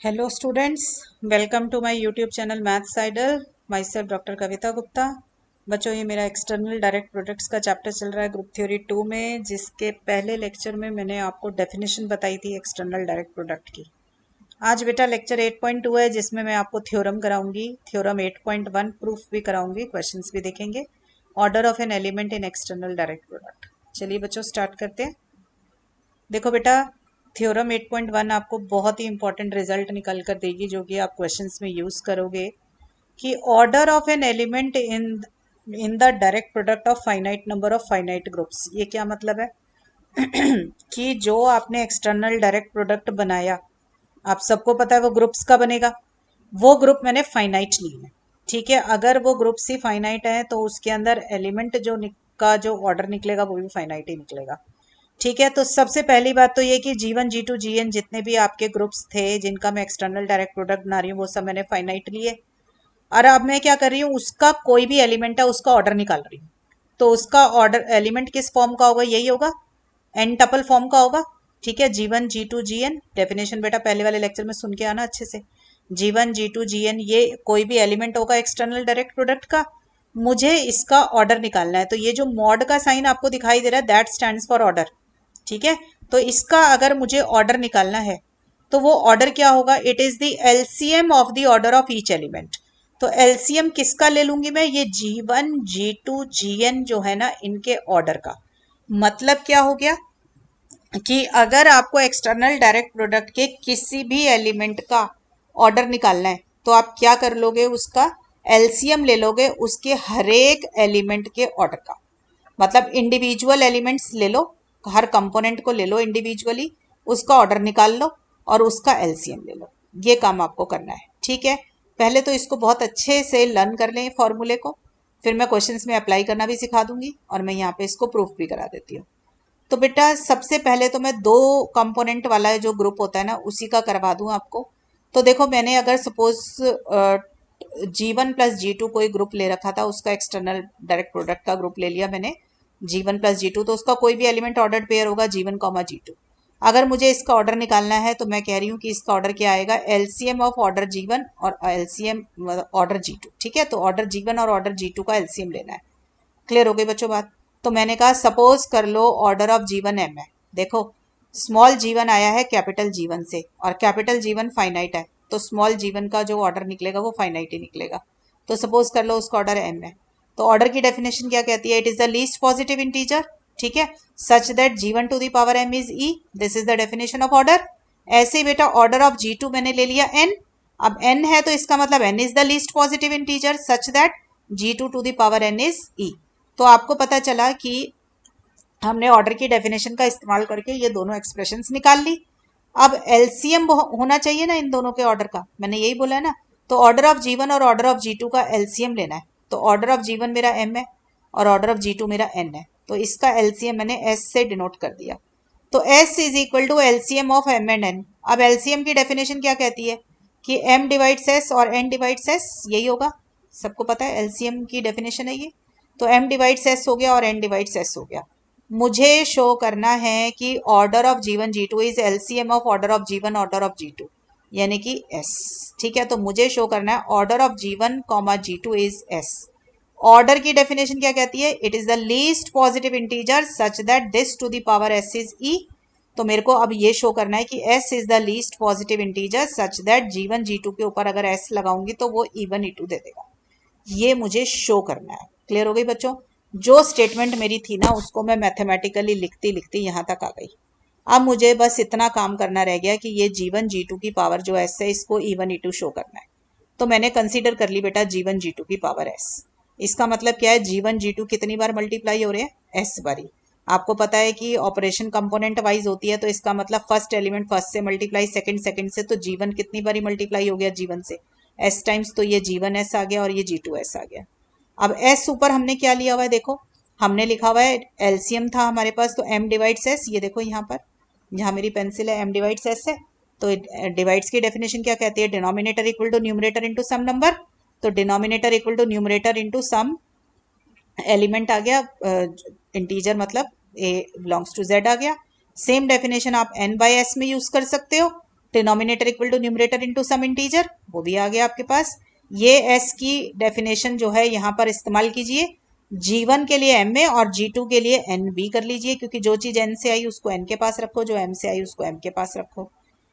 Hello students, welcome to my YouTube channel maths idol. Myself doctor Kavita Gupta. बच्चों, ये मेरा external direct products का chapter चल रहा है ग्रुप थ्योरी 2 में, जिसके पहले लेक्चर में मैंने आपको डेफिनेशन बताई थी एक्सटर्नल डायरेक्ट प्रोडक्ट की। आज बेटा लेक्चर 8.2 है, जिसमें मैं आपको थ्योरम कराऊंगी। थ्योरम 8.1 प्रूफ भी कराऊंगी, क्वेश्चंस भी देखेंगे। Order of an element in external direct product. चलिए बच्चों, स्टार्ट करते हैं। देखो बेटा, थ्योरम 8.1 आपको बहुत ही इंपॉर्टेंट रिजल्ट निकल कर देगी, जो कि आप क्वेश्चंस में यूज करोगे। कि order of an element in the direct product of finite number of finite groups. ये क्या मतलब है? कि जो आपने एक्सटर्नल डायरेक्ट प्रोडक्ट बनाया, आप सबको पता है वो ग्रुप्स का बनेगा। वो ग्रुप मैंने फाइनाइट ली है, ठीक है। अगर वो ग्रुप्स ही फाइनाइट है तो उसके अंदर एलिमेंट का जो ऑर्डर निकलेगा वो भी फाइनाइट ही निकलेगा, ठीक है। तो सबसे पहली बात तो ये कि G1 G2 GN जितने भी आपके ग्रुप्स थे जिनका मैं एक्सटर्नल डायरेक्ट प्रोडक्ट बना रही हूँ, वो सब मैंने फाइनाइट लिए। और अब मैं क्या कर रही हूँ, उसका कोई भी एलिमेंट है उसका ऑर्डर निकाल रही हूँ। तो उसका ऑर्डर एलिमेंट किस फॉर्म का होगा? यही होगा, एन टपल फॉर्म का होगा, ठीक है। G1 G2 GN डेफिनेशन बेटा पहले वाले लेक्चर में सुन के आना अच्छे से। G1 G2 GN ये कोई भी एलिमेंट होगा एक्सटर्नल डायरेक्ट प्रोडक्ट का। मुझे इसका ऑर्डर निकालना है, तो ये जो मॉड का साइन आपको दिखाई दे रहा है, दैट स्टैंड्स फॉर ऑर्डर, ठीक है। तो इसका अगर मुझे ऑर्डर निकालना है तो वो ऑर्डर क्या होगा? It is the LCM of the order of each element. तो एलसीएम किसका ले लूंगी मैं? ये G1 G2 GN जो है ना, इनके ऑर्डर का। मतलब क्या हो गया कि अगर आपको एक्सटर्नल डायरेक्ट प्रोडक्ट के किसी भी एलिमेंट का ऑर्डर निकालना है तो आप क्या कर लोगे? उसका एलसीएम ले लोगे उसके हरेक एलिमेंट के ऑर्डर का। मतलब इंडिविजुअल एलिमेंट्स ले लो, हर कंपोनेंट को ले लो इंडिविजुअली, उसका ऑर्डर निकाल लो और उसका एलसीएम ले लो। ये काम आपको करना है, ठीक है। पहले तो इसको बहुत अच्छे से लर्न कर लें फॉर्मूले को, फिर मैं क्वेश्चंस में अप्लाई करना भी सिखा दूंगी और मैं यहाँ पे इसको प्रूफ भी करा देती हूँ। तो बेटा सबसे पहले तो मैं दो कंपोनेंट वाला जो ग्रुप होता है ना, उसी का करवा दूं आपको। तो देखो, मैंने अगर सपोज G1 प्लस G2 कोई ग्रुप ले रखा था, उसका एक्सटर्नल डायरेक्ट प्रोडक्ट का ग्रुप ले लिया मैंने G1 प्लस G2, तो उसका कोई भी एलिमेंट ऑर्डर्ड पेयर होगा G1 कॉमा G2। अगर मुझे इसका ऑर्डर निकालना है तो मैं कह रही हूँ कि इसका ऑर्डर क्या आएगा? एलसीएम ऑफ ऑर्डर G1 और एलसीएम ऑर्डर G2, ठीक है। तो ऑर्डर G1 और ऑर्डर G2 का एलसीएम लेना है। क्लियर हो गई बच्चों बात? तो मैंने कहा सपोज कर लो ऑर्डर ऑफ G1 M है। देखो, स्मॉल G1 आया है कैपिटल G1 से और कैपिटल G1 फाइनाइट है, तो स्मॉल G1 का जो ऑर्डर निकलेगा वो फाइनाइट ही निकलेगा। तो सपोज कर लो उसका ऑर्डर M है। तो ऑर्डर की डेफिनेशन क्या कहती है? It is the least positive integer, ठीक है, such that G1 to the power M is E। This is the definition of order. ऐसे ही बेटा ऑर्डर ऑफ G2 मैंने ले लिया N। अब N है तो इसका मतलब N is the least positive integer such that G2 to the power N is E। तो आपको पता चला कि हमने ऑर्डर की डेफिनेशन का इस्तेमाल करके ये दोनों एक्सप्रेशंस निकाल ली। अब एलसीएम होना चाहिए ना इन दोनों के ऑर्डर का, मैंने यही बोला है ना। तो ऑर्डर ऑफ G1 और ऑर्डर ऑफ G2 का एलसीएम लेना है। तो ऑर्डर ऑफ G1 मेरा M है और ऑर्डर ऑफ G2 मेरा N है, तो इसका एलसीएम मैंने S से डिनोट कर दिया। तो S is equal to LCM of M and N। अब एलसीएम की डेफिनेशन क्या कहती है? कि M डिवाइड्स S और N डिवाइड्स S, यही होगा, सबको पता है एलसीएम की डेफिनेशन है ये। तो M डिवाइड्स S हो गया और N डिवाइड्स S हो गया। मुझे शो करना है कि order of G1 G2 is LCM of order of G1 order of G2, यानी कि S, ठीक है। तो मुझे शो करना है order of G1 comma G2 is S। Order की डेफिनेशन क्या कहती है? It is the least positive integer such that this to the power S is E। तो मेरे को अब ये शो करना है कि S is the least positive integer such that G1 G2 के ऊपर अगर S लगाऊंगी तो वो E1 E2 दे देगा। ये मुझे शो करना है। क्लियर हो गई बच्चों? जो स्टेटमेंट मेरी थी ना, उसको मैं मैथमेटिकली लिखती लिखती यहाँ तक आ गई। अब मुझे बस इतना काम करना रह गया कि ये G1 G2 की पावर जो S है, इसको E1 E2 शो करना है। तो मैंने कंसीडर कर ली बेटा G1 G2 की पावर S। इसका मतलब क्या है? G1 G2 कितनी बार मल्टीप्लाई हो रहे हैं? S बारी। आपको पता है कि ऑपरेशन कंपोनेंट वाइज होती है, तो इसका मतलब फर्स्ट एलिमेंट फर्स्ट से मल्टीप्लाई, सेकंड सेकंड से। तो G1 कितनी बारी मल्टीप्लाई हो गया G1 से? S टाइम्स, तो ये G1 S आ गया और ये G2 S आ गया। अब S ऊपर हमने क्या लिया हुआ है? देखो, हमने लिखा हुआ है एलसीएम था हमारे पास, तो M डिवाइड्स S। ये देखो यहाँ पर, जहाँ मेरी पेंसिल है M डिवाइड्स S है। तो डिवाइड्स की डेफिनेशन क्या कहती है? Denominator equal to numerator into some number. तो denominator equal to numerator into some element आ गया, इंटीजर मतलब A बिलोंग्स टू Z आ गया। सेम डेफिनेशन आप N बाई S में यूज कर सकते हो। Denominator equal to numerator into some integer, वो भी आ गया आपके पास। ये एस की डेफिनेशन जो है यहाँ पर इस्तेमाल कीजिए, G1 के लिए M में और G2 के लिए NB कर लीजिए, क्योंकि जो चीज N से आई उसको N के पास रखो, जो M से आई उसको M के पास रखो।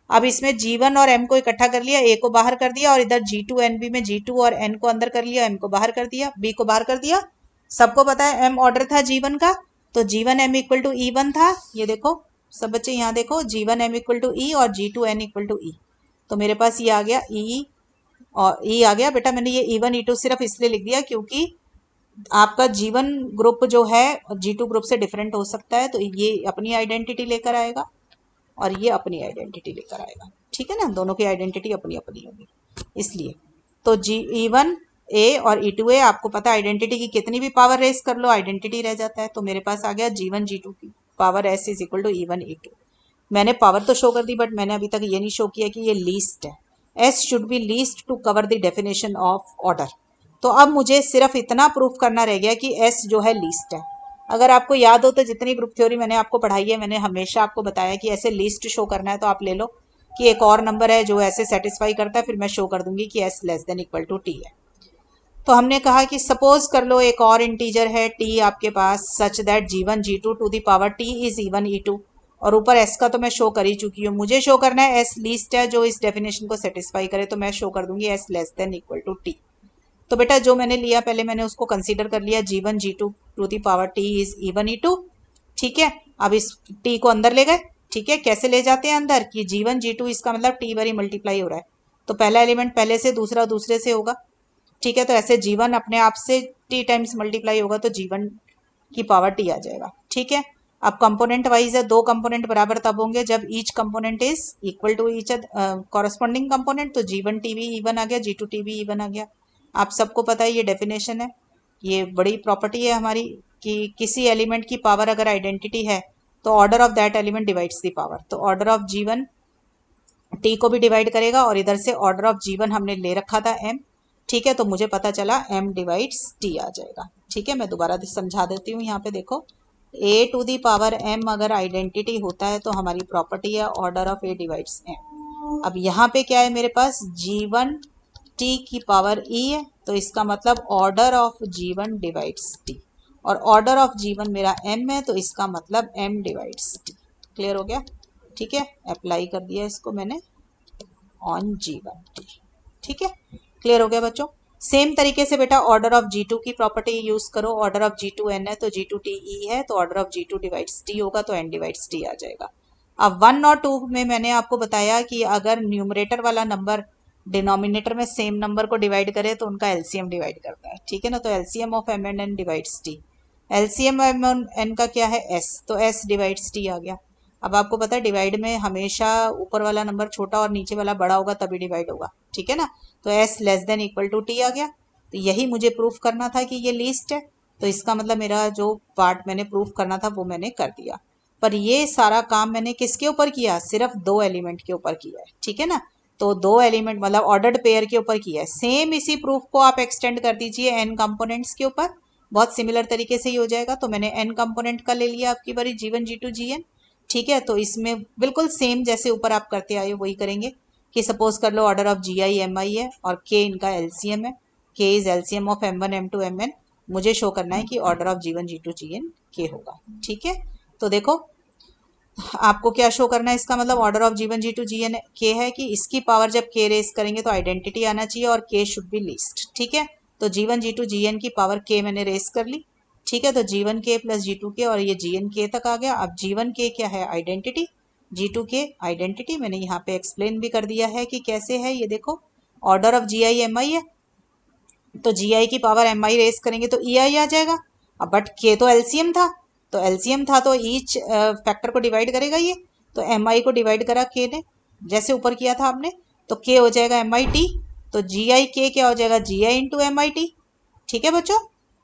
अब इसमें G1 और M को इकट्ठा कर लिया, A को बाहर कर दिया, और इधर G2 NB में G2 और N को अंदर कर लिया, M को बाहर कर दिया, B को बाहर कर दिया। सबको पता है M ऑर्डर था G1 का, तो G1 M equal to E1 था। ये देखो सब बच्चे यहाँ देखो, G1 M equal to E और G2 N equal to E। तो मेरे पास ये आ गया E, और E आ गया बेटा। मैंने ये E1 E2 सिर्फ इसलिए लिख दिया क्योंकि आपका G1 ग्रुप जो है G2 ग्रुप से डिफरेंट हो सकता है, तो ये अपनी आइडेंटिटी लेकर आएगा और ये अपनी आइडेंटिटी लेकर आएगा, ठीक है ना। दोनों की आइडेंटिटी अपनी अपनी होगी, इसलिए तो E1 A और E2 A, आपको पता है आइडेंटिटी की कितनी भी पावर रेस कर लो आइडेंटिटी रह जाता है। तो मेरे पास आ गया G1 G2 की power S is equal to E1 E2। मैंने पावर तो शो कर दी, बट मैंने अभी तक ये नहीं शो किया कि ये लीस्ट है। S should be least to cover the definition of order. तो अब मुझे सिर्फ इतना प्रूफ करना रह गया कि S जो है लीस्ट है। अगर आपको याद हो तो जितनी ग्रुप थ्योरी मैंने आपको पढ़ाई है, मैंने हमेशा आपको बताया कि ऐसे लीस्ट शो करना है तो आप ले लो कि एक और नंबर है जो ऐसे सेटिस्फाई करता है, फिर मैं शो कर दूंगी कि S less than equal to T है। तो हमने कहा कि सपोज कर लो एक और इंटीजर है T आपके पास, such that G1 G2 to the power T is E1 E2, और ऊपर S का तो मैं शो कर ही चुकी हूँ। मुझे शो करना है S लीस्ट है जो इस डेफिनेशन को सेटिस्फाई करे, तो मैं शो कर दूंगी S less than equal to T। तो बेटा जो मैंने लिया पहले मैंने उसको कंसीडर कर लिया, G1 G2 to the power T is E1 E2, ठीक है। अब इस T को अंदर ले गए, ठीक है। कैसे ले जाते हैं अंदर कि G1 G2 इसका मतलब T बारी मल्टीप्लाई हो रहा है, तो पहला एलिमेंट पहले से, दूसरा दूसरे से होगा, ठीक है। तो ऐसे G1 अपने आप से T टाइम्स मल्टीप्लाई होगा तो G1 की पावर T आ जाएगा, ठीक है। अब कंपोनेंट वाइज है, दो कंपोनेंट बराबर तब होंगे जब each component is equal to each corresponding component. तो G1 T भी E1 आ गया, G2 T भी E1 आ गया। आप सबको पता है ये डेफिनेशन है, ये बड़ी प्रॉपर्टी है हमारी कि किसी एलिमेंट की पावर अगर आइडेंटिटी है तो order of that element divides the power. तो ऑर्डर ऑफ G1 T को भी डिवाइड करेगा, और इधर से ऑर्डर ऑफ G1 हमने ले रखा था M, ठीक है। तो मुझे पता चला M डिवाइड्स T आ जाएगा, ठीक है। मैं दोबारा समझा देती हूँ, यहाँ पे देखो A to the power M अगर आइडेंटिटी होता है तो हमारी प्रॉपर्टी है order of A divides M। अब यहाँ पे क्या है मेरे पास, G1 T की पावर E है, तो इसका मतलब order of G1 divides T, और ऑर्डर ऑफ G1 मेरा M है, तो इसका मतलब M डिवाइड्स T। क्लियर हो गया, ठीक है। अप्लाई कर दिया इसको मैंने ऑन G1 T, ठीक है। क्लियर हो गया बच्चों। सेम तरीके से बेटा ऑर्डर ऑफ G2 की प्रॉपर्टी यूज करो। ऑर्डर ऑफ G2 N है तो G2 T E है, तो order of G2 divides T होगा तो N डिवाइड्स T आ जाएगा। अब 1 और 2 में मैंने आपको बताया कि अगर न्यूमरेटर वाला नंबर डिनोमिनेटर में सेम नंबर को डिवाइड करे तो उनका एलसीएम डिवाइड करता है, ठीक है ना। तो LCM of M and N divides T। LCM M और N का क्या है S, तो S डिवाइड्स T आ गया। अब आपको पता है डिवाइड में हमेशा ऊपर वाला नंबर छोटा और नीचे वाला बड़ा होगा तभी डिवाइड होगा, ठीक है ना। तो S less than equal to T आ गया। तो यही मुझे प्रूफ करना था कि ये लीस्ट है, तो इसका मतलब मेरा जो पार्ट मैंने प्रूफ करना था वो मैंने कर दिया। पर ये सारा काम मैंने किसके ऊपर किया, सिर्फ दो एलिमेंट के ऊपर किया है, ठीक है ना। तो दो एलिमेंट मतलब ऑर्डर्ड पेयर के ऊपर किया है। सेम इसी प्रूफ को आप एक्सटेंड कर दीजिए n कंपोनेंट्स के ऊपर, बहुत सिमिलर तरीके से ही हो जाएगा। तो मैंने n कंपोनेंट का ले लिया आपकी बारी G1 G2 Gn, ठीक है। तो इसमें बिल्कुल सेम जैसे ऊपर आप करते आए हो वही करेंगे कि सपोज कर लो ऑर्डर ऑफ Gi Mi है और k इनका एलसीएम है, k is LCM of M1 M2 Mn। मुझे शो करना है कि order of G1 G2 Gn k होगा, ठीक है। तो देखो आपको क्या शो करना है, इसका मतलब order of G1 G2 Gn k है कि इसकी पावर जब k रेस करेंगे तो आइडेंटिटी आना चाहिए और k शुड बी लीस्ट, ठीक है। तो G1 G2 Gn की पावर k मैंने रेस कर ली, ठीक है। तो G1 k plus G2 k और ये Gn k तक आ गया। अब G1 k क्या है, आइडेंटिटी, G2 k आइडेंटिटी। मैंने यहाँ पे एक्सप्लेन भी कर दिया है कि कैसे है। ये देखो ऑर्डर ऑफ Gi Mi है, तो Gi की पावर Mi रेस करेंगे तो Ei आ जाएगा। अब बट k तो एलसीएम था, तो एलसीएम था तो ईच फैक्टर को डिवाइड करेगा ये, तो Mi को डिवाइड करा k ने, जैसे ऊपर किया था आपने। तो k हो जाएगा MIT, तो Gi k क्या हो जाएगा Gi इंटू MIT, ठीक है बच्चों।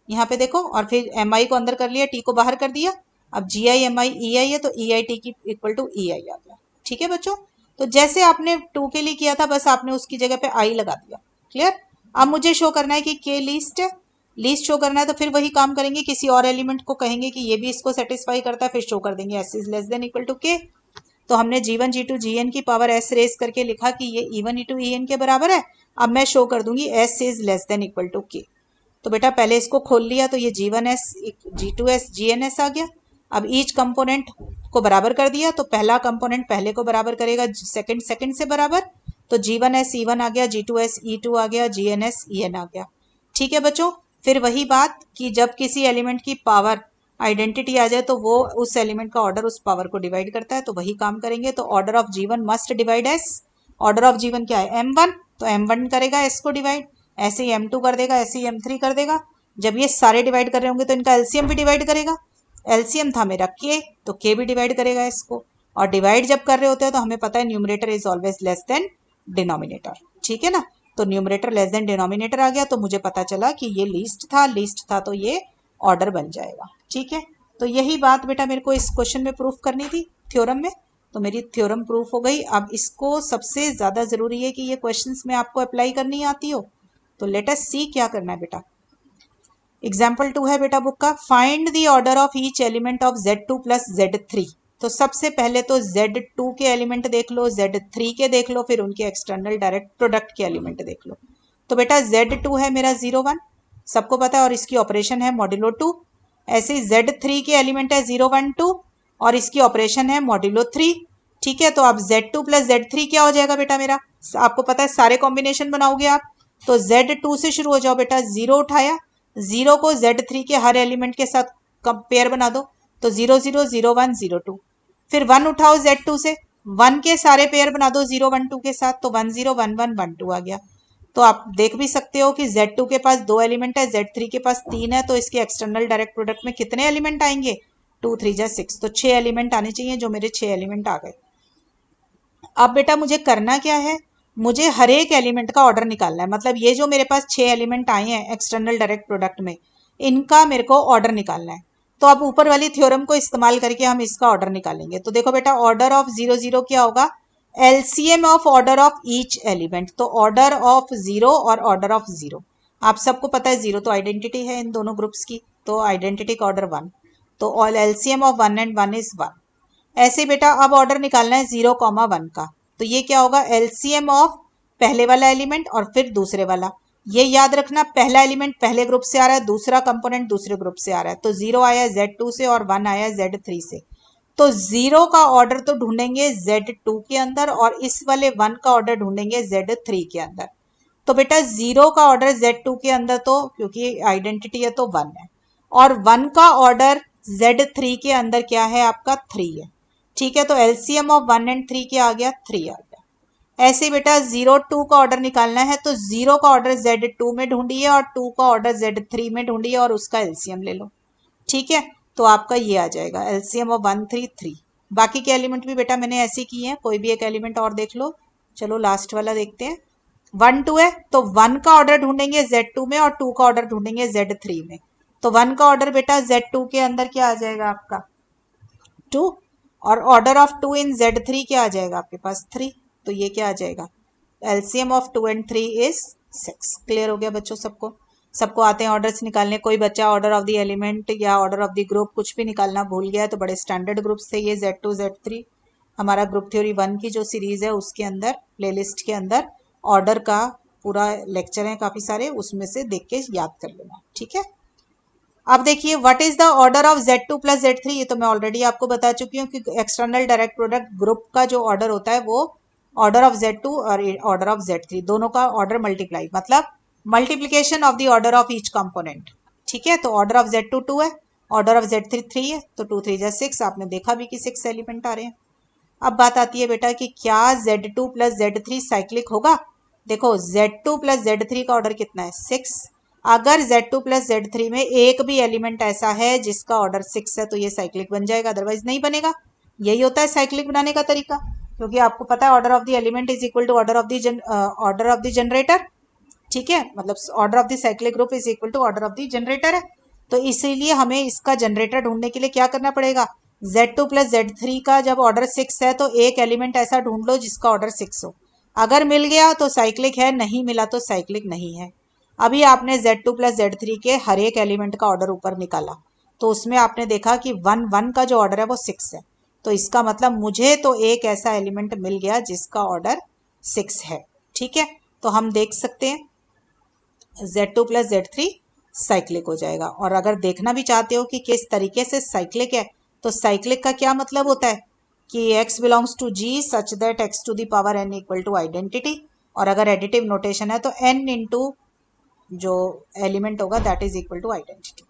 यहाँ पे देखो, और फिर Mi को अंदर कर लिया, t को बाहर कर दिया। अब Gi Mi Ei है तो EIT की इक्वल टू Ei आ गया, ठीक है बच्चों। तो जैसे आपने 2 के लिए किया था बस आपने उसकी जगह पे I लगा दिया, क्लियर। अब मुझे शो करना है कि k लीस्ट है, लीस्ट शो करना है तो फिर वही काम करेंगे, किसी और एलिमेंट को कहेंगे कि ये भी इसको सेटिस्फाई करता है, फिर शो कर देंगे S is less than equal to k। तो हमने G1 G2 Gn की पावर S रेज करके लिखा कि ये E1 E2 En के बराबर है। अब मैं शो कर दूंगी S is less than equal to K। तो बेटा पहले इसको खोल लिया तो ये G1S G2S GNS आ गया। अब ईच कंपोनेंट को बराबर कर दिया तो पहला कंपोनेंट पहले को बराबर करेगा सेकंड से बराबर, तो G1S E1 आ गया, G2S E2 आ गया, GNS En आ गया। ठीक है बच्चों, फिर वही बात कि जब किसी एलिमेंट की पावर आइडेंटिटी आ जाए तो वो उस एलिमेंट का ऑर्डर उस पावर को डिवाइड करता है, तो वही काम करेंगे। तो order of G1 must divide S। Order of G1 क्या है M1, तो M1 करेगा S को डिवाइड, ऐसे ही M2 कर देगा, ऐसे ही M3 कर देगा। जब ये सारे डिवाइड कर रहे होंगे तो इनका एलसीएम भी डिवाइड करेगा। एलसीएम था मेरा K, तो K भी डिवाइड करेगा इसको। और डिवाइड जब कर रहे होते हैं तो हमें पता है numerator is always less than denominator, ठीक है ना। तो न्यूमरेटर लेस देन डिनोमिनेटर आ गया, तो मुझे पता चला कि ये लीस्ट था तो ये ऑर्डर बन जाएगा। ठीक है, तो यही बात बेटा मेरे को इस क्वेश्चन में प्रूफ करनी थी थ्योरम में, तो मेरी थ्योरम प्रूफ हो गई। अब इसको सबसे ज्यादा जरूरी है कि ये क्वेश्चंस में आपको अप्लाई करनी आती हो। तो लेट अस सी क्या करना है बेटा। एग्जाम्पल 2 है बेटा बुक का, find the order of each element of Z2 plus Z3। तो सबसे पहले तो Z2 के एलिमेंट देख लो, Z3 के देख लो, फिर उनके एक्सटर्नल डायरेक्ट प्रोडक्ट के एलिमेंट देख लो। तो बेटा Z2 है मेरा 0 1, सबको पता है, और इसकी ऑपरेशन है मॉड्यूलो 2। ऐसे ही Z3 के एलिमेंट है 0 1 2 और इसकी ऑपरेशन है मॉड्यूलो 3। ठीक है, तो अब Z2 प्लस Z3 क्या हो जाएगा बेटा मेरा, आपको पता है सारे कॉम्बिनेशन बनाओगे आप, तो Z2 से शुरू हो जाओ बेटा, 0 उठाया, 0 को Z3 के हर एलिमेंट के साथ पेयर बना दो, तो 0 0 0 1 0 2। फिर 1 उठाओ Z2 से, 1 के सारे पेयर बना दो 0 1 2 के साथ, तो 1 0 1 1 1 2 आ गया। तो आप देख भी सकते हो कि Z2 के पास 2 एलिमेंट है, Z3 के पास 3 है, तो इसके एक्सटर्नल डायरेक्ट प्रोडक्ट में कितने एलिमेंट आएंगे, 2 3 जा 6, तो 6 एलिमेंट आने चाहिए, जो मेरे 6 एलिमेंट आ गए। अब बेटा मुझे करना क्या है, मुझे हर एक एलिमेंट का ऑर्डर निकालना है। मतलब ये जो मेरे पास 6 एलिमेंट आए हैं एक्सटर्नल डायरेक्ट प्रोडक्ट में, इनका मेरे को ऑर्डर निकालना है। तो अब ऊपर वाली थ्योरम को इस्तेमाल करके हम इसका ऑर्डर निकालेंगे। तो देखो बेटा, ऑर्डर ऑफ 0 0 क्या होगा, LCM of order of each element. तो ऑर्डर ऑफ 0 और ऑर्डर ऑफ 0, आप सबको पता है 0 तो आइडेंटिटी है इन दोनों ग्रुप्स की, तो आइडेंटिटी का ऑर्डर 1, तो all LCM of 1 and 1 is 1। ऐसे बेटा अब ऑर्डर निकालना है 0 1 का, तो ये क्या होगा, एलसीएम ऑफ पहले वाला एलिमेंट और फिर दूसरे वाला। ये याद रखना, पहला एलिमेंट पहले ग्रुप से आ रहा है, दूसरा कंपोनेंट दूसरे ग्रुप से आ रहा है। तो 0 आया Z2 से और 1 आया Z3 से, तो 0 का ऑर्डर तो ढूंढेंगे Z2 के अंदर और इस वाले 1 का ऑर्डर ढूंढेंगे Z3 के अंदर। तो बेटा 0 का ऑर्डर Z2 के अंदर, तो क्योंकि आइडेंटिटी है तो 1 है, और 1 का ऑर्डर Z3 के अंदर क्या है आपका, 3 है। ठीक है, तो एलसीएम ऑफ 1 एंड 3 क्या आ गया, 3 आ गया। ऐसे बेटा 0 2 का ऑर्डर निकालना है, तो 0 का ऑर्डर Z2 में ढूंढिए और 2 का ऑर्डर Z3 में ढूंढिए और उसका एलसीएम ले लो। ठीक है, तो आपका ये आ जाएगा एलसीएम ऑफ 1 3 3। बाकी के एलिमेंट भी बेटा मैंने ऐसे किए हैं, कोई भी एक एलिमेंट और देख लो। चलो लास्ट वाला देखते हैं, 1 2 है, तो 1 का ऑर्डर ढूंढेंगे Z2 में और 2 का ऑर्डर ढूंढेंगे Z3 में। तो 1 का ऑर्डर बेटा Z2 के अंदर क्या आ जाएगा आपका, 2, और ऑर्डर ऑफ 2 इन Z3 क्या आ जाएगा आपके पास, 3। तो ये क्या आ जाएगा, LCM of 2 and 3 is 6। Clear हो गया बच्चों सबको, सबको आते हैं ऑर्डर्स निकालने। कोई बच्चा ऑर्डर ऑफ द एलिमेंट या ऑर्डर ऑफ द ग्रुप कुछ भी निकालना भूल गया है तो बड़े स्टैंडर्ड ग्रुप्स थे ये, Z2 Z3 हमारा ग्रुप थ्योरी 1 की जो सीरीज है उसके अंदर प्लेलिस्ट के अंदर ऑर्डर का पूरा लेक्चर है काफी सारे, उसमें से देख के याद कर लेना। ठीक है, अब देखिए what is the order of Z2 plus Z3, ये तो मैं ऑलरेडी आपको बता चुकी हूँ कि एक्सटर्नल डायरेक्ट प्रोडक्ट ग्रुप का जो ऑर्डर होता है वो ऑर्डर ऑफ Z2 और ऑर्डर ऑफ Z3 दोनों का ऑर्डर मल्टीप्लाई, मतलब multiplication of the order of each component. ठीक है, तो ऑर्डर ऑफ Z2 2 है, ऑर्डर ऑफ Z3 3 है, तो 2 3 जा 6, आपने देखा भी कि 6 एलिमेंट आ रहे हैं। अब बात आती है बेटा कि क्या Z2 प्लस Z3 साइक्लिक होगा। देखो Z2 प्लस Z3 का ऑर्डर कितना है, 6। अगर Z2 प्लस Z3 में एक भी एलिमेंट ऐसा है जिसका ऑर्डर 6 है तो ये साइक्लिक बन जाएगा, अदरवाइज नहीं बनेगा। यही होता है साइक्लिक बनाने का तरीका, क्योंकि आपको पता है order of the element is equal to order of the generator. ठीक है, मतलब order of the cyclic group is equal to order of the generator है। तो इसीलिए हमें इसका जनरेटर ढूंढने के लिए क्या करना पड़ेगा, Z2 प्लस Z3 का जब ऑर्डर 6 है तो एक एलिमेंट ऐसा ढूंढ लो जिसका ऑर्डर 6 हो। अगर मिल गया तो साइक्लिक है, नहीं मिला तो साइक्लिक नहीं है। अभी आपने Z2 प्लस Z3 के हर एक एलिमेंट का ऑर्डर ऊपर निकाला, तो उसमें आपने देखा कि 1 1 का जो ऑर्डर है वो 6 है। तो इसका मतलब मुझे तो एक ऐसा एलिमेंट मिल गया जिसका ऑर्डर 6 है। ठीक है, तो हम देख सकते हैं Z2 प्लस Z3 साइक्लिक हो जाएगा। और अगर देखना भी चाहते हो कि किस तरीके से साइक्लिक है, तो साइक्लिक का क्या मतलब होता है कि x belongs to G such that x to the power n equal to identity, और अगर एडिटिव नोटेशन है तो n इंटू जो एलिमेंट होगा that is equal to identity.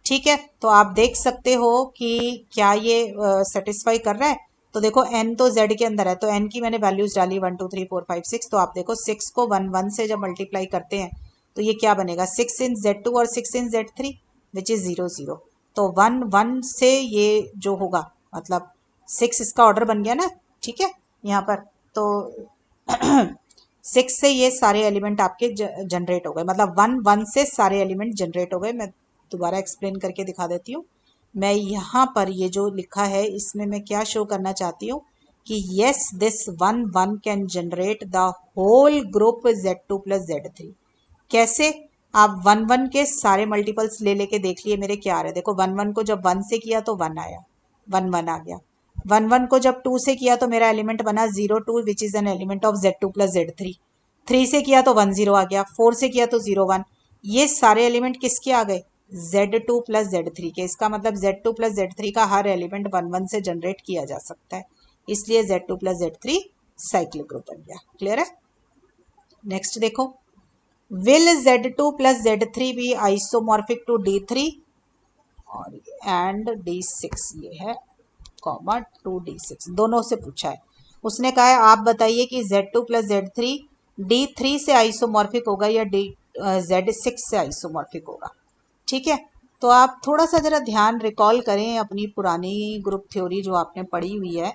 ठीक है, तो आप देख सकते हो कि क्या ये सेटिस्फाई कर रहा है। तो देखो n तो z के अंदर है, तो n की मैंने वैल्यूज डाली 1 2 3 4 5 6। तो आप देखो 6 को 1 1 से जब मल्टीप्लाई करते हैं तो ये क्या बनेगा, 6 इन Z2 और 6 इन Z3 विच इज 0 0। तो 1 1 से ये जो होगा मतलब 6 इसका ऑर्डर बन गया ना। ठीक है, यहाँ पर तो 6 से ये सारे एलिमेंट आपके जनरेट हो गए, मतलब 1 1 से सारे एलिमेंट जनरेट हो गए। मैं दोबारा एक्सप्लेन करके दिखा देती हूँ। मैं यहाँ पर ये जो लिखा है इसमें मैं क्या शो करना चाहती हूँ कि yes this 1 1 can generate the whole group Z2 plus Z3। कैसे, आप 1 1 के सारे मल्टीपल्स ले लेके देख लिए मेरे क्या आ रहे हैं। देखो 1 1 को जब 1 से किया तो 1 आया, 1 1 आ गया। 1 1 को जब 2 से किया तो मेरा एलिमेंट बना 0 2 which is an element of Z2 plus Z3। 3 से किया तो 1 0 आ गया, 4 से किया तो 0 1। ये सारे एलिमेंट किसके आ गए, Z2 प्लस Z3 के। इसका मतलब Z2 प्लस Z3 का हर एलिमेंट 1 1 से जनरेट किया जा सकता है, इसलिए Z2 plus Z3 cyclic group बन गया। क्लियर है। नेक्स्ट देखो, विल Z2 प्लस Z3 भी आइसोमॉर्फिक टू D3 और एंड D6, ये है कॉमा 2D6, दोनों से पूछा है। उसने कहा है आप बताइए कि Z2 प्लस Z3 D3 से आइसोमॉर्फिक होगा या Z6 से आइसोमॉर्फिक होगा। ठीक है, तो आप थोड़ा सा जरा ध्यान रिकॉल करें अपनी पुरानी ग्रुप थ्योरी जो आपने पढ़ी हुई है।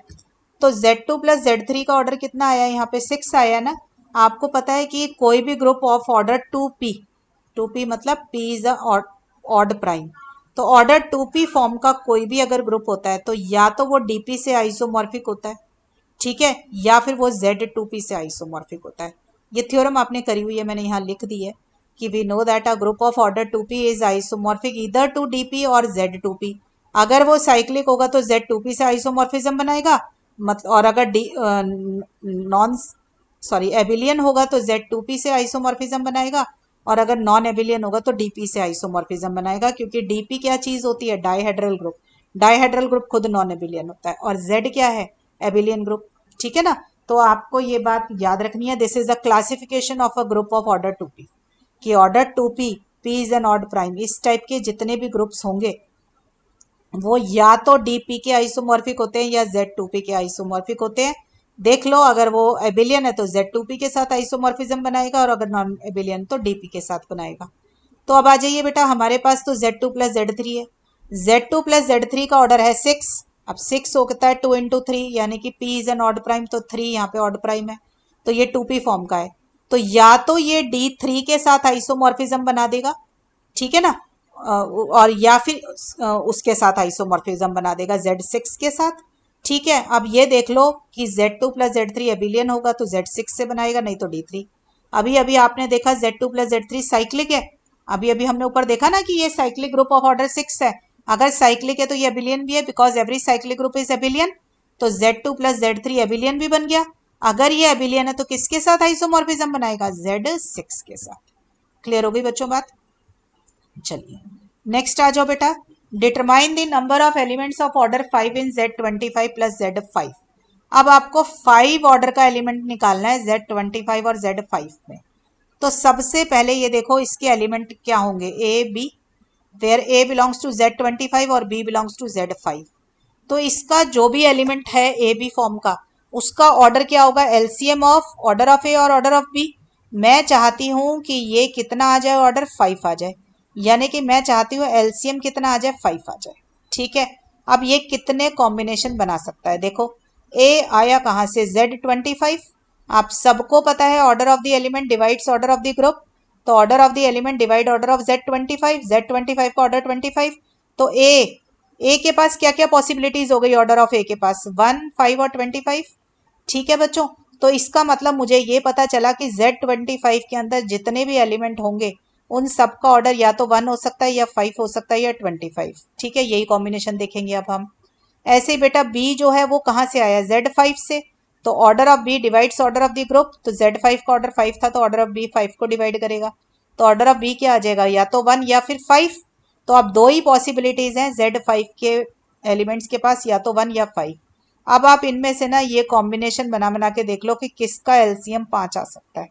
तो Z2 प्लस Z3 का ऑर्डर कितना आया, यहाँ पे 6 आया ना। आपको पता है कि कोई भी ग्रुप ऑफ ऑर्डर 2p मतलब p is a odd prime. तो ऑर्डर 2p फॉर्म का कोई भी अगर ग्रुप होता है तो या तो वो dp से आइसोमॉर्फिक होता है, ठीक है, या फिर वो Z2p से आइसोमॉर्फिक होता है। ये थ्योरम आपने करी हुई है, मैंने यहाँ लिख दी है कि we know that a group of order 2p is isomorphic either to dp और Z2p। अगर वो साइक्लिक होगा तो Z2p से आइसोमॉर्फिज्म बनाएगा, मतलब, और अगर नॉन एबिलियन होगा तो Z2p से आइसोमॉर्फिज्म बनाएगा, और अगर नॉन एबिलियन होगा तो डीपी से आइसोमॉर्फिज्म बनाएगा। क्योंकि डीपी क्या चीज होती है, डाइहेड्रल ग्रुप। डाइहेड्रल ग्रुप खुद नॉन एबिलियन होता है, और जेड क्या है, एबिलियन ग्रुप। ठीक है ना, तो आपको ये बात याद रखनी है। This is the classification of a group of order 2p कि order 2p p is an odd prime. इस टाइप के जितने भी ग्रुप्स होंगे वो या तो डीपी के आइसोमॉर्फिक होते हैं या Z2p के आइसोमॉर्फिक होते हैं। देख लो, अगर वो एबिलियन है तो Z2p के साथ आइसोमॉर्फिज्म बनाएगा, और अगर नॉन एबिलियन तो डीपी के साथ बनाएगा। तो अब आ जाइए बेटा, हमारे पास तो Z2 प्लस Z3 है। Z2 प्लस Z3 का ऑर्डर है 6। अब 6 होता है 2 इंटू 3, यानी कि P is an odd prime, तो 3 यहाँ पे ऑड प्राइम है, तो ये 2p फॉर्म का है। तो या तो ये D3 के साथ आइसोमॉर्फिज्म बना देगा, ठीक है ना, और या फिर उसके साथ आइसोमॉर्फिज्म बना देगा Z6 के साथ। ठीक है, अब ये देख लो कि Z2 प्लस Z3 एबिलियन होगा तो Z6 से बनाएगा, नहीं तो D3। अभी अभी आपने देखा Z2 प्लस Z3 साइक्लिक है। अभी अभी हमने ऊपर देखा ना कि ये साइक्लिक ग्रुप ऑफ ऑर्डर 6 है। अगर साइक्लिक है तो ये एबिलियन भी है, because every cyclic group is एबिलियन। तो Z2 प्लस Z3 एबिलियन भी बन गया। अगर ये एबिलियन है तो किसके साथ आइसोमॉर्फिज्म बनाएगा, Z6 के साथ। क्लियर हो गई बच्चों बात। चलिए नेक्स्ट आ जाओ बेटा, determine the number of elements of order 5 in Z25 plus Z5। अब आपको 5 ऑर्डर का एलिमेंट निकालना है Z25 और Z5 में। तो सबसे पहले ये देखो इसके एलिमेंट क्या होंगे, A B, where A belongs to Z25 और बी बिलोंग्स टू Z5। तो इसका जो भी एलिमेंट है ए बी फॉर्म का, उसका ऑर्डर क्या होगा, LCM of order of A और ऑर्डर ऑफ बी। मैं चाहती हूं कि ये कितना आ जाए, ऑर्डर 5 आ जाए, यानी कि मैं चाहती हूँ एलसीएम कितना आ जाए, 5 आ जाए। ठीक है, अब ये कितने कॉम्बिनेशन बना सकता है, देखो ए आया कहाँ से, Z25। आप सबको पता है order of the element divides order of the group. तो order of the element divide order of Z25, Z25 का ऑर्डर 25। तो ए के पास क्या क्या पॉसिबिलिटीज हो गई, ऑर्डर ऑफ ए के पास 1 5 और 25। ठीक है बच्चों, तो इसका मतलब मुझे ये पता चला कि Z25 के अंदर जितने भी एलिमेंट होंगे उन सब का ऑर्डर या तो 1 हो सकता है या 5 हो सकता है या 25। ठीक है, यही कॉम्बिनेशन देखेंगे अब हम। ऐसे ही बेटा बी जो है वो कहाँ से आया, Z5 से। तो order of B divides order of the group, तो Z5 का ऑर्डर 5 था तो ऑर्डर ऑफ बी 5 को डिवाइड करेगा। तो ऑर्डर ऑफ बी क्या आ जाएगा, या तो 1 या फिर 5। तो अब दो ही पॉसिबिलिटीज हैं Z5 के एलिमेंट्स के पास, या तो 1 या 5। अब आप इनमें से ना ये कॉम्बिनेशन बना बना के देख लो कि किसका एलसीएम 5 आ सकता है।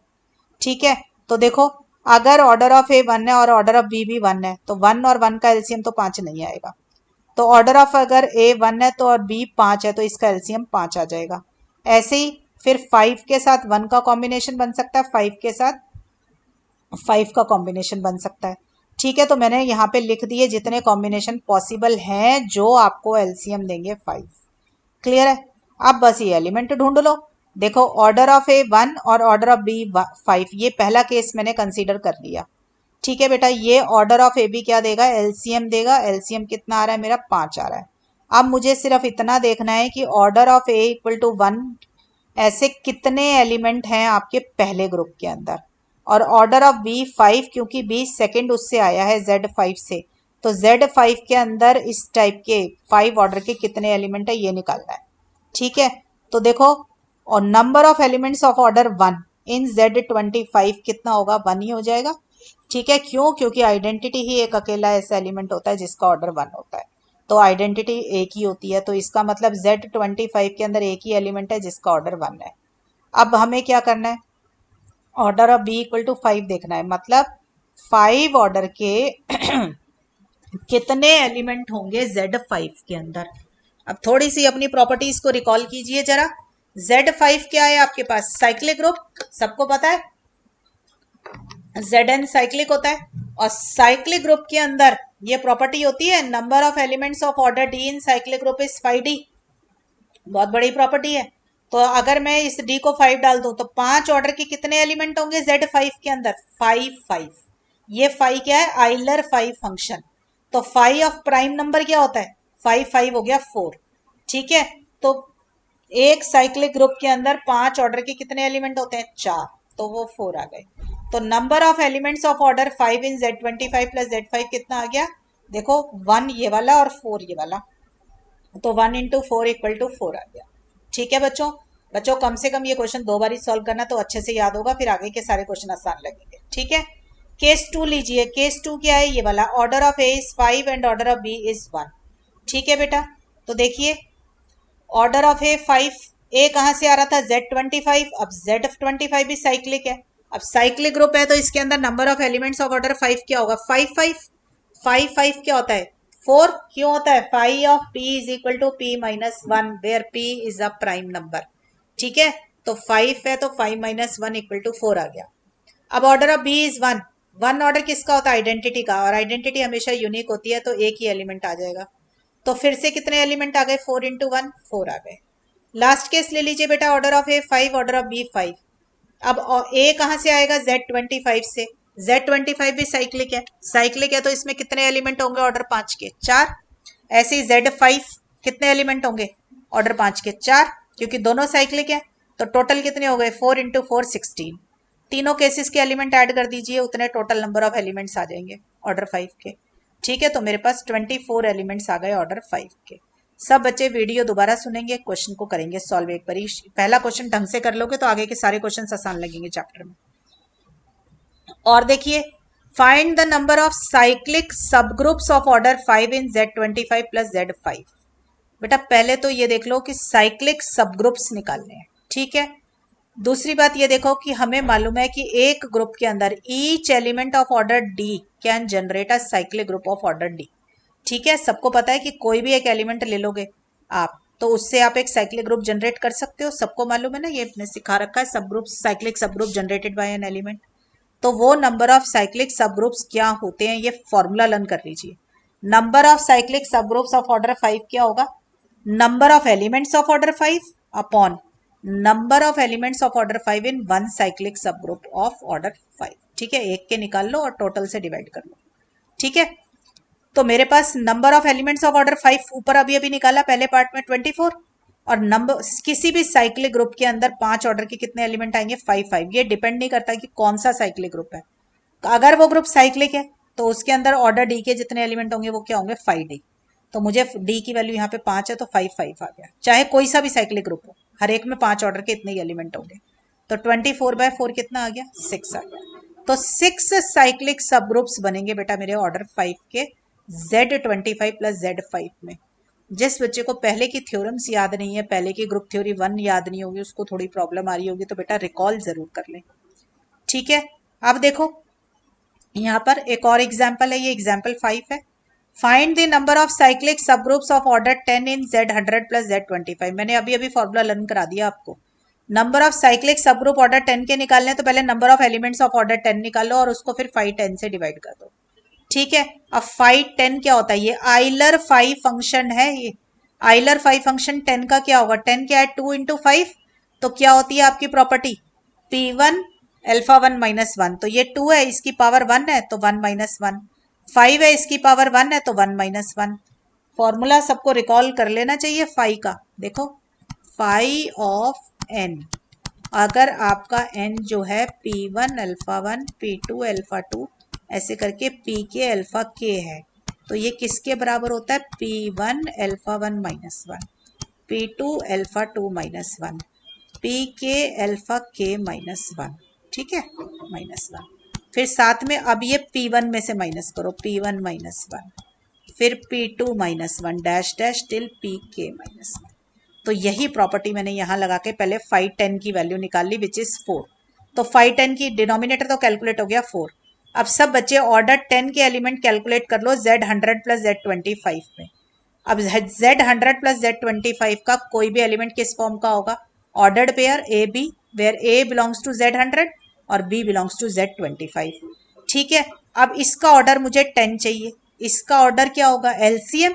ठीक है, तो देखो अगर ऑर्डर ऑफ ए 1 है और ऑर्डर ऑफ बी भी 1 है तो 1 और 1 का एलसीएम तो 5 नहीं आएगा। तो ऑर्डर ऑफ अगर ए 1 है तो और बी 5 है तो इसका एलसीएम 5 आ जाएगा। ऐसे ही फिर 5 के साथ 1 का कॉम्बिनेशन बन सकता है, 5 के साथ 5 का कॉम्बिनेशन बन सकता है। ठीक है, तो मैंने यहाँ पे लिख दिए जितने कॉम्बिनेशन पॉसिबल हैं जो आपको एलसीएम देंगे 5। क्लियर है। अब बस ये एलिमेंट ढूंढ लो। देखो ऑर्डर ऑफ ए 1 और ऑर्डर ऑफ बी 5, ये पहला केस मैंने कंसीडर कर लिया। ठीक है बेटा, ये ऑर्डर ऑफ ए बी क्या देगा, एलसीएम देगा। एलसीएम कितना आ रहा है मेरा, 5 आ रहा है। अब मुझे सिर्फ इतना देखना है कि order of A equal to 1 ऐसे कितने एलिमेंट हैं आपके पहले ग्रुप के अंदर, और ऑर्डर ऑफ बी 5 क्योंकि बी सेकंड उससे आया है Z5 से, तो Z5 के अंदर इस टाइप के 5 ऑर्डर के कितने एलिमेंट है ये निकालना है। ठीक है, तो देखो और number of elements of order 1 in Z25 कितना होगा, 1 ही हो जाएगा। ठीक है, क्यों, क्योंकि आइडेंटिटी ही एक अकेला ऐसा एलिमेंट होता है जिसका ऑर्डर 1 होता है, तो आइडेंटिटी एक ही होती है, तो इसका मतलब Z25 के अंदर एक ही एलिमेंट है जिसका ऑर्डर 1 है। अब हमें क्या करना है, order of B equal to 5 देखना है, मतलब 5 ऑर्डर के कितने एलिमेंट होंगे Z5 के अंदर। अब थोड़ी सी अपनी प्रॉपर्टीज को रिकॉल कीजिए जरा। Z5 क्या है आपके पास, साइक्लिक ग्रुप, सबको पता है Zn साइक्लिक होता है, और साइक्लिक ग्रुप के अंदर ये प्रॉपर्टी होती है number of elements of order D in cyclic group is 5D। बहुत बड़ी प्रॉपर्टी है। तो अगर मैं इस D को 5 डाल दूं तो 5 ऑर्डर के कितने एलिमेंट होंगे Z5 के अंदर, 5 5। ये 5 क्या है, आइलर 5 फंक्शन। तो 5 ऑफ प्राइम नंबर क्या होता है, 5 5 हो गया 4। ठीक है, तो एक साइक्लिक ग्रुप के अंदर 5 ऑर्डर के कितने एलिमेंट होते हैं, 4, तो वो 4 आ गए। तो number of elements of order 5 in Z25 plus Z5 कितना आ गया, देखो 1 ये वाला और 4 ये वाला, तो 1 इंटू 4 इक्वल टू 4 आ गया। ठीक है बच्चों, बच्चों कम से कम ये क्वेश्चन 2 बार ही सॉल्व करना तो अच्छे से याद होगा, फिर आगे के सारे क्वेश्चन आसान लगेंगे। ठीक है, केस 2 लीजिए। केस 2 क्या है, ये वाला order of A is 5 and order of B is 1। ठीक है बेटा, तो देखिए ऑर्डर ऑफ ए 5, ए कहाँ से आ रहा था, Z25, अब Z25 भी साइक्लिक है। अब साइक्लिक ग्रुप है तो इसके अंदर number of elements of order 5 क्या होगा, 5 5 5 5 क्या होता है, 4 क्यों होता है, 5 of P is equal to P minus 1 where P is a prime number. ठीक है, तो 5 है तो 5 माइनस 1 इक्वल टू 4 आ गया। अब order of B is 1, 1 order किसका होता है, आइडेंटिटी का, और आइडेंटिटी हमेशा यूनिक होती है तो एक ही एलिमेंट आ जाएगा। तो फिर से कितने एलिमेंट आ गए, 4 इंटू 1 4 आ गए। लास्ट केस ले लीजिए बेटा, order of A 5 order of B 5। अब ए कहाँ से आएगा, Z25 से। Z25 भी साइक्लिक है, साइक्लिक है तो इसमें कितने एलिमेंट होंगे, ऑर्डर 5 के 4। ऐसे ही Z5 कितने एलिमेंट होंगे, ऑर्डर 5 के 4, क्योंकि दोनों साइक्लिक है। तो टोटल कितने हो गए, 4 इंटू 4 16। तीनों केसेस के एलिमेंट ऐड कर दीजिए, उतने टोटल नंबर ऑफ एलिमेंट्स आ जाएंगे ऑर्डर 5 के। ठीक है, तो मेरे पास 24 एलिमेंट्स आ गए ऑर्डर 5 के। सब बच्चे वीडियो दोबारा सुनेंगे, क्वेश्चन को करेंगे सॉल्व एक बार। पहला क्वेश्चन ढंग से कर लोगे तो आगे के सारे क्वेश्चन आसान लगेंगे चैप्टर में। और देखिए, find the number of cyclic sub groups of order 5 in Z25 plus Z5। बेटा पहले तो ये देख लो कि साइक्लिक सब ग्रुप्स निकालने हैं। ठीक है, दूसरी बात ये देखो कि हमें मालूम है कि एक ग्रुप के अंदर each element of order D can generate a cyclic group of order D। ठीक है, सबको पता है कि कोई भी एक एलिमेंट ले लोगे आप तो उससे आप एक साइक्लिक ग्रुप जनरेट कर सकते हो, सबको मालूम है ना, ये अपने सिखा रखा है, सब group cyclic sub group generated by an element. तो वो number of cyclic sub groups क्या होते हैं, ये फॉर्मूला लर्न कर लीजिए। Number of cyclic sub groups of order 5 क्या होगा, number of elements of order 5 upon number of elements of order 5 in one cyclic sub group of order 5। ठीक है, एक के निकाल लो और टोटल से डिवाइड कर लो। ठीक है, तो मेरे पास number of elements of order 5 ऊपर अभी अभी निकाला पहले पार्ट में 24, और नंबर किसी भी साइक्लिक ग्रुप के अंदर 5 ऑर्डर के कितने एलिमेंट आएंगे, 5 5। ये डिपेंड नहीं करता कि कौन सा साइक्लिक ग्रुप है, तो अगर वो ग्रुप साइक्लिक है तो उसके अंदर ऑर्डर डी के जितने एलिमेंट होंगे वो क्या होंगे, 5D। तो मुझे डी की वैल्यू यहाँ पे 5 है तो 5 5 आ गया, चाहे कोई सा भी साइक्लिक ग्रुप हो, हर एक में 5 ऑर्डर के इतने ही एलिमेंट होंगे। तो 24/4 कितना आ गया, 6 आ गया। तो 6 साइक्लिक सब ग्रुप्स बनेंगे बेटा मेरे ऑर्डर 5 के Z25 प्लस Z5 में। जिस बच्चे को पहले की थ्योरम्स याद नहीं है, पहले की ग्रुप थ्योरी 1 याद नहीं होगी, उसको थोड़ी प्रॉब्लम आ रही होगी, तो बेटा रिकॉल जरूर कर लें। ठीक है, अब देखो यहाँ पर एक और एग्जाम्पल है, ये एग्जाम्पल 5 है। Find the number of cyclic sub groups of order 10 in Z100 plus Z25। मैंने अभी अभी फॉर्मूला लर्न करा दिया आपको। Number of cyclic sub group order 10 के निकालने तो पहले number of elements of order 10 निकालो और उसको फिर 5 10 से डिवाइड कर दो। ठीक है, अब 5 10 क्या होता है, ये आइलर 5 फंक्शन है। ये आइलर 5 फंक्शन 10 का क्या होगा, 10 क्या है 2 इंटू 5, तो क्या होती है आपकी प्रॉपर्टी P1 अल्फा 1 माइनस 1। तो ये 2 है, इसकी पावर 1 है तो 1 माइनस 1, 5 है इसकी पावर 1 है तो 1 माइनस 1। फॉर्मूला सबको रिकॉल कर लेना चाहिए फाई का। देखो फाई ऑफ n, अगर आपका n जो है P1 अल्फा 1 P2 अल्फा 2 ऐसे करके Pk अल्फा k है, तो ये किसके बराबर होता है, P1 alpha 1 minus 1 P2 alpha 2 minus 1 Pk alpha k minus 1। ठीक है, माइनस 1, फिर साथ में अब ये P1 में से माइनस करो, P1 माइनस 1, फिर P2 minus 1 dash dash till Pk minus 1। तो यही प्रॉपर्टी मैंने यहाँ लगा के पहले 5 10 की वैल्यू निकाल ली विच इज 4। तो 5 10 की डिनोमिनेटर तो कैलकुलेट हो गया 4। अब सब बच्चे ऑर्डर 10 के एलिमेंट कैलकुलेट कर लो Z100 प्लस Z25 में। अब Z100 प्लस Z25 का कोई भी एलिमेंट किस फॉर्म का होगा, ordered pair A B, where A belongs to Z100 और बी बिलोंग्स टू Z25। ठीक है, अब इसका ऑर्डर मुझे 10 चाहिए, इसका ऑर्डर क्या होगा, LCM,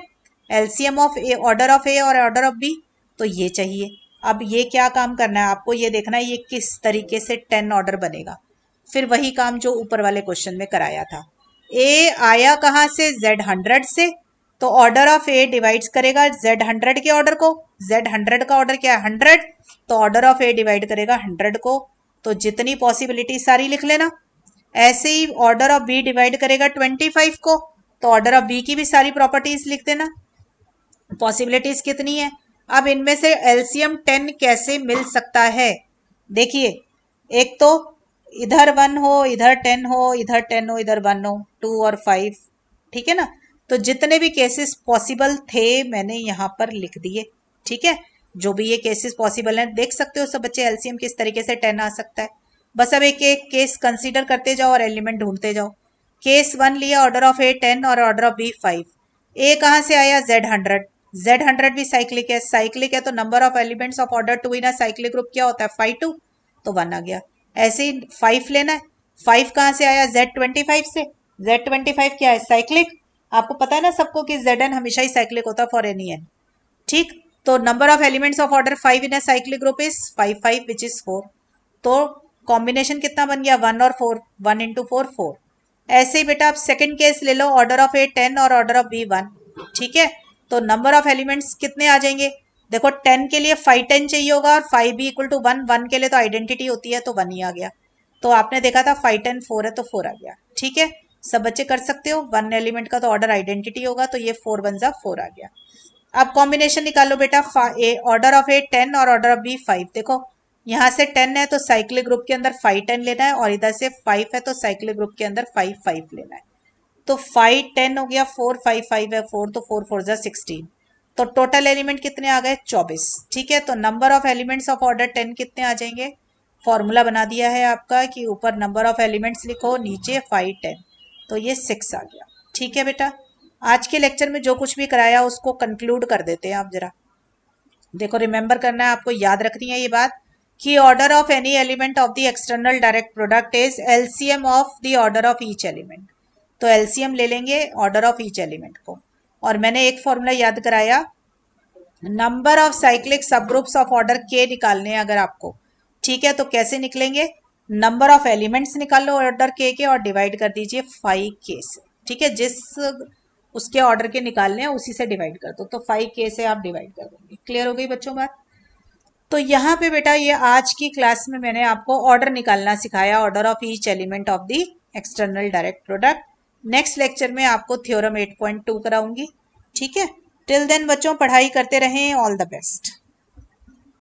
LCM of A, order of A और ऑर्डर ऑफ बी, तो ये चाहिए। अब ये क्या काम करना है आपको, ये देखना है ये किस तरीके से 10 ऑर्डर बनेगा। फिर वही काम जो ऊपर वाले क्वेश्चन में कराया था। ए आया कहाँ से, Z100 से, तो ऑर्डर ऑफ ए डिवाइड्स करेगा Z100 के ऑर्डर को, Z100 का ऑर्डर क्या है 100, तो ऑर्डर ऑफ ए डिवाइड करेगा 100 को। तो जितनी पॉसिबिलिटी सारी लिख लेना। ऐसे ही ऑर्डर ऑफ बी डिवाइड करेगा 25 को, तो ऑर्डर ऑफ बी की भी सारी प्रॉपर्टीज लिख देना। पॉसिबिलिटीज कितनी है, अब इनमें से एलसीएम 10 कैसे मिल सकता है, देखिए एक तो इधर 1 हो, इधर 10 हो, इधर 10 हो, इधर 1 हो, 2 और 5। ठीक है ना, तो जितने भी केसेस पॉसिबल थे मैंने यहाँ पर लिख दिए। ठीक है, जो भी ये केसेस पॉसिबल हैं देख सकते हो सब बच्चे, एलसीएम किस तरीके से 10 आ सकता है। बस अब एक एक केस कंसीडर करते जाओ और एलिमेंट ढूंढते जाओ। केस 1 लिया, ऑर्डर ऑफ ए 10 और ऑर्डर ऑफ बी 5। ए कहाँ से आया, Z100, Z100 भी साइक्लिक है, साइक्लिक है तो number of elements of order 2 in a cyclic group क्या होता है 5 2, तो 1 आ गया। ऐसे ही 5 लेना है, 5 कहाँ से आया, Z25 से, Z25 क्या है साइक्लिक, आपको पता है ना सबको कि Zn हमेशा ही साइक्लिक होता है फॉर एनी n। ठीक, तो number of elements of order 5 in a cyclic group is 5 5 which is 4। तो कॉम्बिनेशन कितना बन गया 1 और 4, 1 इंटू 4 4। ऐसे ही बेटा आप सेकंड केस ले लो, ऑर्डर ऑफ ए 10 और ऑर्डर ऑफ बी 1। ठीक है, तो नंबर ऑफ एलिमेंट्स कितने आ जाएंगे, देखो 10 के लिए 5 10 चाहिए होगा और 5 भी इक्वल टू 1, 1 के लिए तो आइडेंटिटी होती है तो 1 ही आ गया। तो आपने देखा था 5 10 4 है तो 4 आ गया। ठीक है, सब बच्चे कर सकते हो, 1 एलिमेंट का तो ऑर्डर आइडेंटिटी होगा तो ये 4 1 जा 4 आ गया। अब कॉम्बिनेशन निकालो बेटा, ऑर्डर ऑफ ए 10 और ऑर्डर ऑफ बी 5। देखो यहाँ से 10 है तो साइक्लिक ग्रुप के अंदर 5 10 लेना है और इधर से 5 है तो साइक्लिक ग्रुप के अंदर 5 5 लेना है। तो 5 10 हो गया, 4 5 5 है 4, तो 4 4 जा 16। तो टोटल एलिमेंट कितने आ गए 24। ठीक है, तो number of elements of order 10 कितने आ जाएंगे, फॉर्मूला बना दिया है आपका कि ऊपर नंबर ऑफ एलिमेंट्स लिखो, नीचे 5 10, तो ये 6 आ गया। ठीक है बेटा, आज के लेक्चर में जो कुछ भी कराया उसको कंक्लूड कर देते हैं। आप जरा देखो, रिमेंबर करना है आपको, याद रखनी है ये बात कि order of any element of the external direct product is LCM of the order of each element. तो एलसीएम ले लेंगे ऑर्डर ऑफ ईच एलिमेंट को। और मैंने एक फॉर्मूला याद कराया, number of cyclic sub groups of order के निकालने हैं अगर आपको। ठीक है, तो कैसे निकलेंगे, नंबर ऑफ एलिमेंट्स निकाल लो ऑर्डर के और डिवाइड कर दीजिए 5k से। ठीक है, जिस उसके ऑर्डर के निकालने हैं उसी से डिवाइड कर दो, तो 5k से आप डिवाइड कर देंगे। क्लियर हो गई बच्चों बात। तो यहाँ पे बेटा ये आज की क्लास में मैंने आपको ऑर्डर निकालना सिखाया, order of each element of the external direct product. Next lecture में आपको थ्योरम 8.2 कराऊंगी। ठीक है, टिल देन बच्चों पढ़ाई करते रहें, ऑल द बेस्ट।